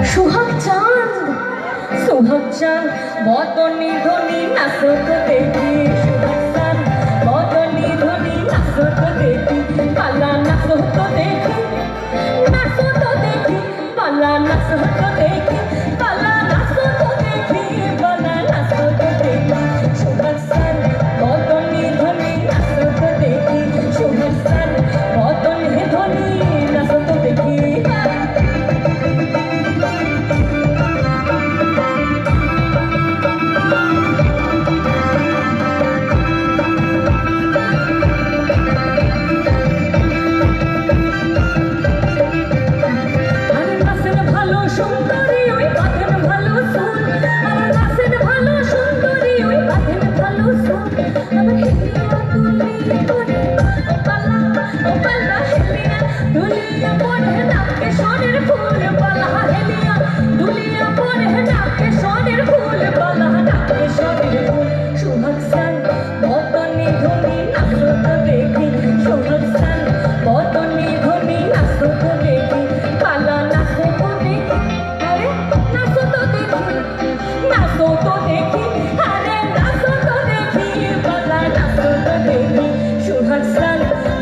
सुहाग चांद सुहाग चांद बदनी धनी नाचो तो देखी सुहाग चांद बदनी धनी नाचो तो देखी पाला नाचो तो देखी पाला नाचो तो देखी पाला नाचो तो देखी पाला नाचो तो देखी सुहाग चांद बदनी धनी नाचो तो देखी सुहाग चांद बदनी धनी नाचो तो देखी दुलिया पड़े नाके सोनेर फूल बाला हेलिया दुलिया पड़े नाके सोनेर फूल बाला नाके सोनेर फूल সোহাগ সান বদনে ধনি নাচো তো দেখি সোহাগ সান বদনে ধনি নাচো তো দেখি পালা নাচো তো দেখি আরে নাচো তো দেখি আরে নাচো তো দেখি পালা নাচো তো দেখি সোহাগ সান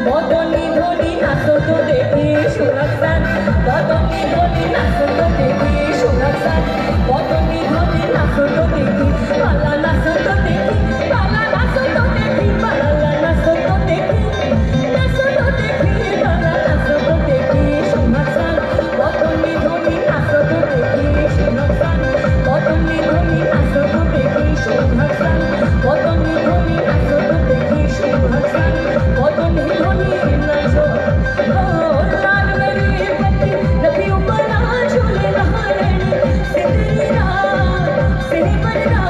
বদনে ধনি নাচো তো দেখি সোহাগ সান বদনে ধনি নাচো তো দেখি সোহাগ সান বদনে ধনি নাচো তো দেখি পালা নাচো তো দেখি পালা নাচো তো দেখি পালা নাচো তো দেখি পালা নাচো তো দেখি সোহাগ সান বদনে ধনি নাচো তো দেখি সোহাগ সান বদনে ধনি নাচো তো দেখি সোহাগ সান বদনে ধনি নাচো তো দেখি সোহাগ সান বদনে ধনি নাচো ও লাল মেরি पति रखी ऊपर ना झूले नहाने सिंदूरी रात से बरदा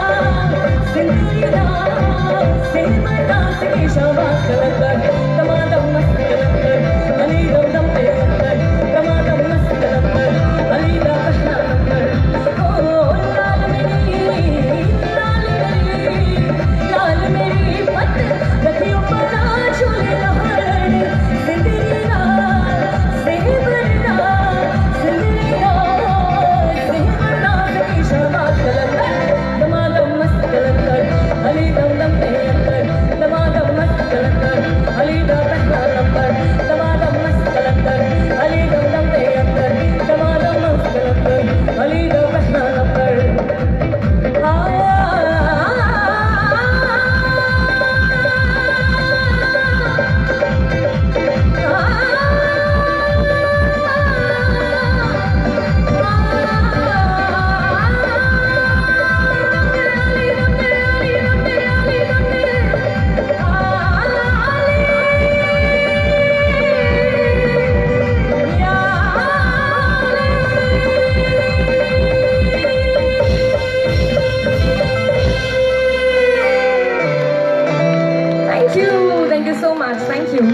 सिंदूरी रात से बरदा के शाबाश कलकर तमादम मस्त कलकर अली दम दम पे कर तमादम मस्त कलकर अली दा कहना कर ओ लाल मेरी पत रखी ऊपर ना झूले नहाने सिंदूरी रात से बरदा सिंदूरी रात से बरदा के शाबाश कलकर तमादम मस्त कलकर अली दम दम पे कर तमादम मस्त कलकर अली दा कहना कर तमादम मस्त कलकर अली दम दम पे कर तमादम मस्त कलकर अली दा कहना कर Thank you so much. Thank you.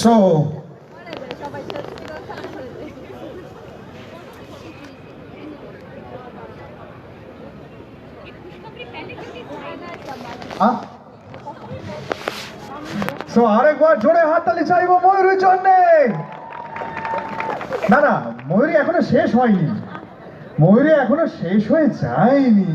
So, আরেকবার জোরে হাততালি চাইবো ময়ূরীর জন্যে। না না, ময়ূরী এখনো শেষ হয়নি, ময়ূরী এখনো শেষ হয়ে যায়নি।